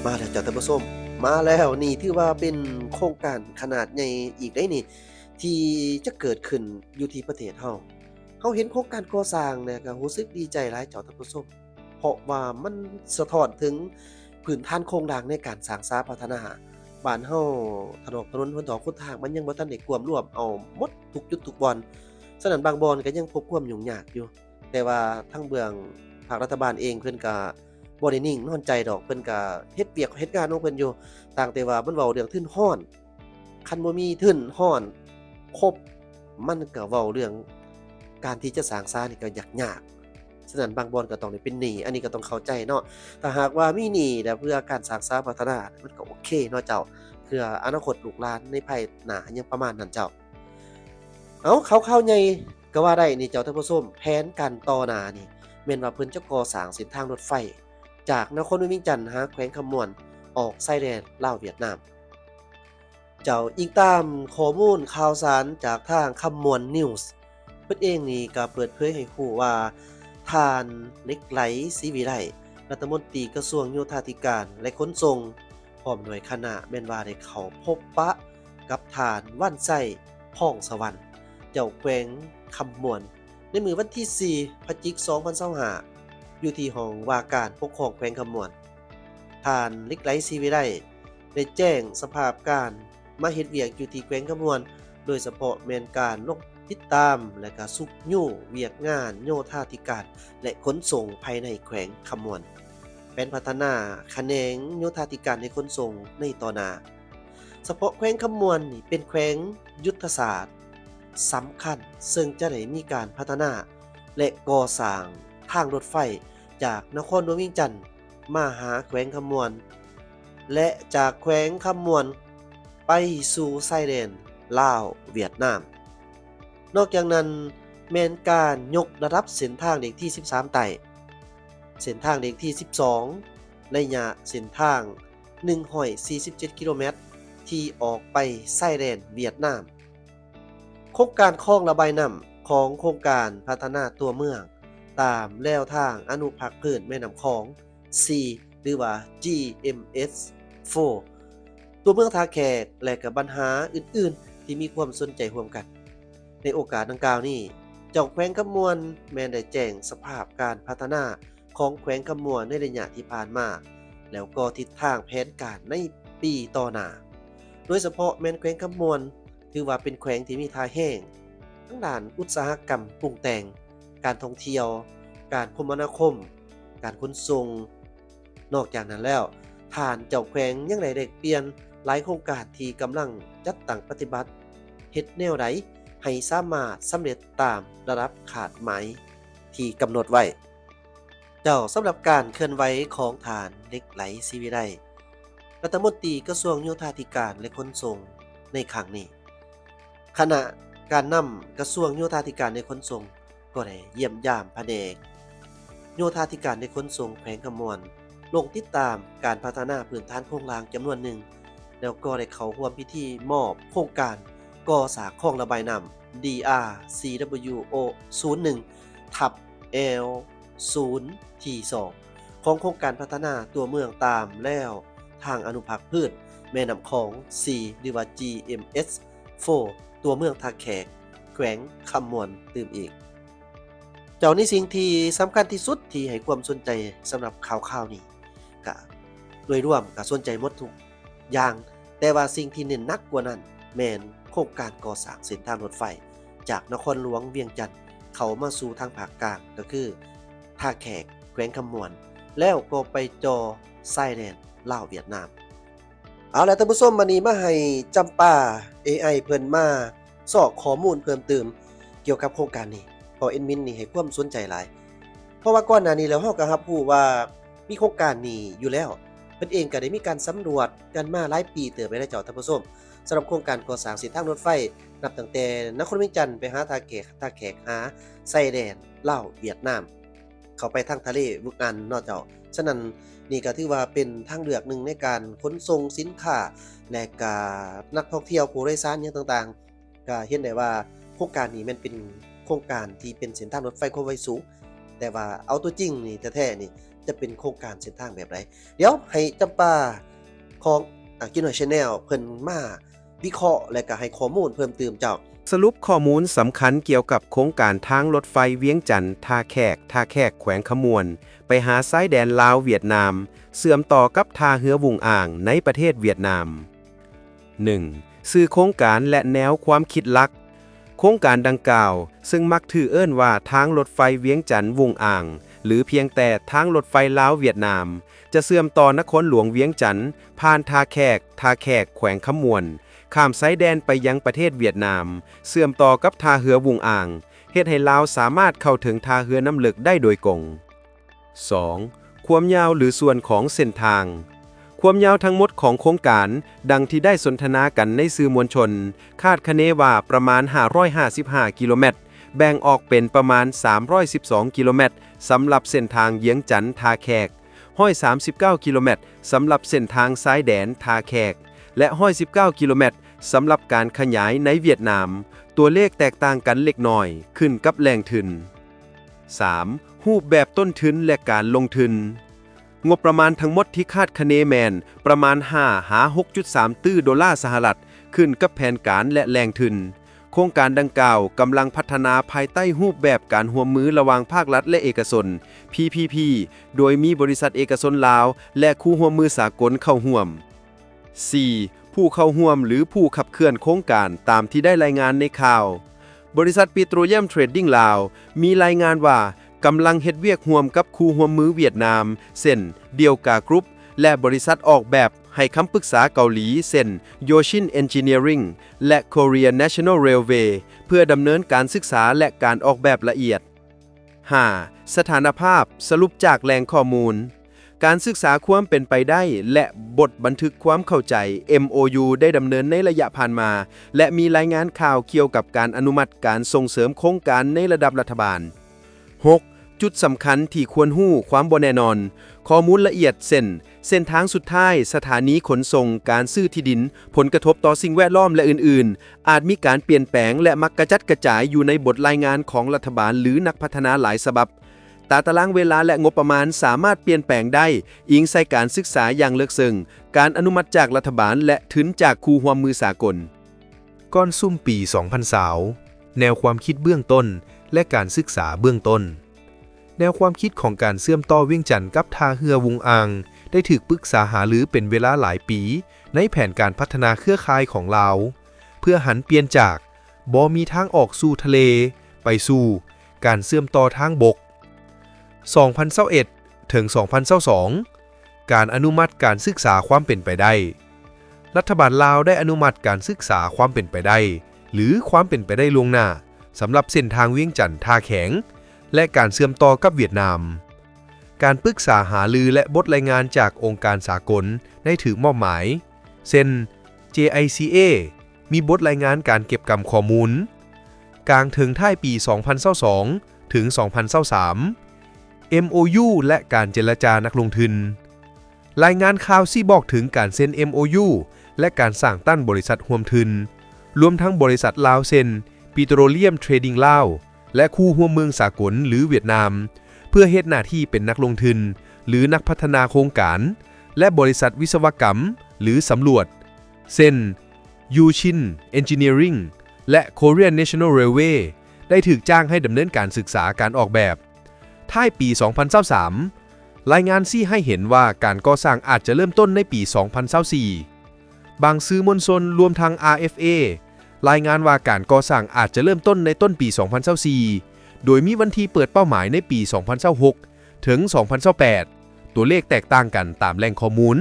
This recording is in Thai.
มาแล้วจ้ะท่านผู้ชมมาแล้วนี่ถือว่าเป็นโครงการขนาดใหญ่อีกได้นี่ที่จะเกิดขึ้นอยู่ที่ประเทศเฮาเห็นโครงการก่อสร้างเนี่ยก็รู้สึกดีใจหลายจ้ะท่านผู้ชมเพราะว่ามันสะท้อนถึงพื้นฐานโครงสร้างในการสร้างสาพัฒนาบ้านเฮาถนนหนทางหนทางมันยังบ่ทันได้กวมรวมเอาหมดทุกจุดทุกบ่อนฉะนั้นบางบ่อนก็ยังพบความยุ่งยากอยู่แต่ว่าทางเบื้องภาครัฐบาลเองเพิ่นก็ บ่ได้นิ่งนอนใจดอกเพิ่นก็เฮ็ดเวียกเฮ็ดงานของเพิ่นอยู่ต่างแต่ว่ามันเว้าเรื่องทุนร้อนคันบ่มีทุนร้อนครบมันก็เว้าเรื่องการที่จะสร้างศาลนี่ก็ยากฉะนั้นบางบ่อนก็ต้องได้เป็นหนี้อันนี้ก็ต้องเข้าใจเนาะถ้าหากว่ามีหนี้แล้วเพื่อการสร้างสาพัฒนามันก็โอเคเนาะเจ้าเพื่ออนาคตลูกหลานในภายหน้าหยังประมาณนั้นเจ้าเอ้าข่าวๆใหญ่ก็ว่าได้นี่เจ้าท่านผู้ชมแผนการต่อหน้านี่แม่นว่าเพิ่นจะก่อสร้างเส้นทางรถไฟ จากนครหลวงเวียงจันทน์หาแขวงคำม่วนออกชายแดนลาวเวียดนามเจ้าอิงตามข้อมูลข่าวสารจากทางคำม่วนนิวส์เพิ่นเองนี่ก็เปิดเผยให้รู้ว่าท่านเหล็กไหลศรีวิไลรัฐมนตรีกระทรวงโยธาธิการและขนส่งพร้อมด้วยคณะแม่นว่าได้เข้าพบปะกับท่านว่านไส้พ้องสวรรค์เจ้าแขวงคำม่วนในมื้อวันที่4พฤศจิกายน2025 อยู่ที่ห้องว่าการปกครองแขวงคำม่วนท่านเหล็กไหลศรีวิไลได้แจ้งสภาพการมาเฮ็ดเวียกอยู่ที่แขวงคำม่วนโดยเฉพาะแม่นการลงติดตามและก็สุกยู่เวียกงานโยธาธิการและขนส่งภายในแขวงคำม่วนแผนพัฒนาแขนงโยธาธิการและขนส่งในต่อหน้าเฉพาะแขวงคำม่วนนี่เป็นแขวงยุทธศาสตร์สำคัญซึ่งจะได้มีการพัฒนาและก่อสร้างทางรถไฟจากนครหลวงเวียงจันทน์มาหาแขวงคำม่วนและจากแขวงคำม่วนไปสู่ชายแดนลาวเวียดนามนอกจากนั้นแม่นการยกระดับเส้นทางเลขที่13ไต่เส้นทางเลขที่12ระยะเส้นทาง147กิโลเมตรที่ออกไปชายแดนเวียดนามโครงการคลองระบายน้ำของโครงการพัฒนาตัวเมืองตามแนวทางอนุพักษ์พืชแม่น้ำคลอง C หรือว่า GMS4 ตัวเมืองท่าแขกและกับปัญหาอื่นๆที่มีความสนใจร่วมกันในโอกาสดังกล่าวนี้เจ้าแขวงคำม่วนแม้นได้แจ้งสภาพการพัฒนาของแขวงคำม่วนในระยะที่ผ่านมาแล้วก็ทิศทางแผนการในปีต่อหน้าโดยเฉพาะแม่นแขวงคำม่วนถือว่าเป็นแขวงที่มีท่าแห้งทั้งด้านอุตสาหกรรมปรุงแต่งการท่องเที่ยวการคมนาคมการขนส่งนอกจากนั้นแล้วท่านเจ้าแขวงยังได้เปลี่ยนหลายโครงการที่กำลังจัดตั้งปฏิบัติเฮ็ดแนวใดให้สามารถสำเร็จตามระดับขาดหมายที่กำหนดไว้เจ้าสำหรับการเคลื่อนไหวของท่านเหล็กไหลศรีวิไลรัฐมนตรีกระทรวงโยธาธิการและขนส่งในครั้งนี้ขณะการนำกระทรวงโยธาธิการและขนส่งก็ได้เยี่ยมยามแผนกโยธาธิการและขนส่งแขวงคำม่วนลงติดตามการพัฒนาพื้นฐานโครงสร้างจำนวนหนึ่งแล้วก็ได้เข้าร่วมพิธีมอบโครงการก่อสร้างคลองระบายน้ำ DRCWO 01ทับ L 0ที่2ของโครงการพัฒนาตัวเมืองตามแล้วทางอนุพักษ์พืชแม่น้ำคลอง C หรือว่า GMS4 ตัวเมืองท่าแขกแขวงคำม่วนตื่มอีกเจ้านี่สิ่งที่สำคัญที่สุดที่ให้ความสนใจสำหรับข่าวนี้ก็โดยรวมก็สนใจหมดทุกอย่างแต่ว่าสิ่งที่เน้นหนักกว่านั้นแม่นโครงการก่อสร้างเส้นทางรถไฟจากนครหลวงเวียงจันทน์เข้ามาสู่ทางภาคกลางก็คือท่าแขกแขวงคำม่วนแล้วก็ไปจอชายแดนลาวเวียดนามเอาล่ะท่านผู้ชมวันนี้มาให้จำปา AI เพิ่นมาสอกข้อมูลเพิ่มเติมเกี่ยวกับโครงการนี้เพราะแอดมินนี่ให้ความสนใจหลายเพราะว่าก่อนหน้านี้แล้วเฮาก็รับรู้ว่ามีโครงการนี้อยู่แล้วเพิ่นเองก็ได้มีการสำรวจกันมาหลายปีเติบไปแล้วเจ้าท่านผู้ชมสำหรับโครงการก่อสร้างเส้นทางรถไฟนับตั้งแต่นครเวียงจันทน์ไปหาท่าแขกหาชายแดนลาวเวียดนามเข้าไปทางทะเลวุกอันเนาะเจ้าฉะนั้นนี่ก็ถือว่าเป็นทางเลือกหนึ่งในการขนส่งสินค้าและก็นักท่องเที่ยวผู้โดยสารหยังต่างๆก็เห็นได้ว่าโครงการนี้มันเป็นโครงการที่เป็นเส้นทางรถไฟความเร็วสูง แต่ว่าเอาตัวจริงนี่แท้ๆนี่จะเป็นโครงการเส้นทางแบบใดเดี๋ยวให้จำปาของกินหน่อย Channel เพิ่นมาวิเคราะห์และก็ให้ข้อมูลเพิ่มเติมเจ้าสรุปข้อมูลสำคัญเกี่ยวกับโครงการทางรถไฟเวียงจันทน์ท่าแขกแขวงขมวน ไปหาซ้ายแดนลาวเวียดนาม เสื่อมต่อกับท่าเรือวุงอ่างในประเทศเวียดนาม 1. ชื่อโครงการและแนวความคิดหลัก โครงการดังกล่าวซึ่งมักถือเอิ้นว่าทางรถไฟเวียงจันทน์วุงอ่าง หรือเพียงแต่ทางรถไฟลาวเวียดนาม จะเสื่อมต่อนครหลวงเวียงจันทน์ผ่านท่าแขกแขวงขมวน ข้ามสายแดนไปยังประเทศเวียดนาม เสื่อมต่อกับท่าเรือวุงอ่างเฮ็ดให้ลาวสามารถเข้าถึงท่าเรือน้ำลึกได้โดยกง 2. ความยาวหรือส่วนของเส้นทาง ความยาวทั้งหมดของโครงการดังที่ได้สนทนากันในสื่อมวลชนคาดคะเนว่าประมาณ555กิโลเมตรแบ่งออกเป็นประมาณ312กิโลเมตรสำหรับเส้นทางเยียงจันทน์ท่าแขก139กิโลเมตรสำหรับเส้นทางซ้ายแดนท่าแขกและ119กิโลเมตรสำหรับการขยายในเวียดนามตัวเลขแตกต่างกันเล็กน้อยขึ้นกับแหล่งทุน 3. รูปแบบต้นทุนและการลงทุนงบประมาณทั้งหมดที่คาดคะเนแมนประมาณ5-6.3 ตื้อดอลลาร์สหรัฐขึ้นกับแผนการและแหล่งทุนโครงการดังกล่าวกำลังพัฒนาภายใต้รูปแบบการร่วมมือระหว่างภาครัฐและเอกชน PPP โดยมีบริษัทเอกชนลาวและคู่ร่วมมือสากลเข้าร่วม 4. ผู้เข้าร่วมหรือผู้ขับเคลื่อนโครงการตามที่ได้รายงานในข่าวบริษัทปิโตรเลียมเทรดดิ้งลาวมีรายงานว่ากำลังเฮ็ดเวียกร่วมกับคู่ร่วมมือเวียดนามเช่นเดียวกากรุ๊ปและบริษัทออกแบบให้คำปรึกษาเกาหลีเช่น Yoshin Engineering และ Korea National Railway เพื่อดำเนินการศึกษาและการออกแบบละเอียด 5. สถานภาพสรุปจากแหล่งข้อมูลการศึกษาความเป็นไปได้และบทบันทึกความเข้าใจ MOU ได้ดำเนินในระยะผ่านมาและมีรายงานข่าวเกี่ยวกับการอนุมัติการส่งเสริมโครงการในระดับรัฐบาล 6. จุดสำคัญที่ควรรู้ความบ่แน่นอนข้อมูลละเอียดเส้นทางสุดท้ายสถานีขนส่งการซื้อที่ดินผลกระทบต่อสิ่งแวดล้อมและอื่นๆอาจมีการเปลี่ยนแปลงและมักกระจัดกระจายอยู่ในบทรายงานของรัฐบาลหรือนักพัฒนาหลายฉบับตารางเวลาและงบประมาณสามารถเปลี่ยนแปลงได้อิงใส่การศึกษาอย่างลึกซึ้งการอนุมัติจากรัฐบาลและทุนจากคู่ร่วมมือสากลก้อนซุ่มปี 2020แนวความคิดเบื้องต้นและการศึกษาเบื้องต้นแนวความคิดของการเชื่อมต่อเวียงจันทน์กับท่าเรือวุงอ่างได้ถูกปรึกษาหารือเป็นเวลาหลายปีในแผนการพัฒนาเครือข่ายของลาวเพื่อหันเปลี่ยนจากบ่มีทางออกสู่ทะเลไปสู่การเชื่อมต่อทางบก2021ถึง2022การอนุมัติการศึกษาความเป็นไปได้รัฐบาลลาวได้อนุมัติการศึกษาความเป็นไปได้หรือความเป็นไปได้ล่วงหน้าสำหรับเส้นทางเวียงจันทน์ท่าแขกและการเชื่อมต่อกับเวียดนามการปรึกษาหารือและบทรายงานจากองค์การสากลได้ถือมอบหมายเช่น JICA มีบทรายงานการเก็บกำข้อมูลกลางถึงท้ายปี 2022ถึง2023 MOU และการเจรจานักลงทุนรายงานข่าวซี่บอกถึงการเซ็น MOU และการสร้างตั้นบริษัทร่วมทุนรวมทั้งบริษัทลาวเซ็นปิโตรเลียมเทรดดิ้งลาวและคู่ร่วมมือสากลหรือเวียดนามเพื่อเฮ็ดหน้าที่เป็นนักลงทุนหรือนักพัฒนาโครงการและบริษัทวิศวกรรมหรือสำรวจเช่น Yoshin Engineering และ Korea National Railway ได้ถูกจ้างให้ดำเนินการศึกษาการออกแบบท้ายปี 2023รายงานชี้ให้เห็นว่าการก่อสร้างอาจจะเริ่มต้นในปี 2024บางสื่อมวลชนรวมทั้ง RFA รายงานว่าการก่อสร้างอาจจะเริ่มต้นในต้นปี 2024โดยมีวันที่เปิดเป้าหมายในปี 2026ถึง 2028ตัวเลขแตกต่างกันตามแหล่งข้อมูล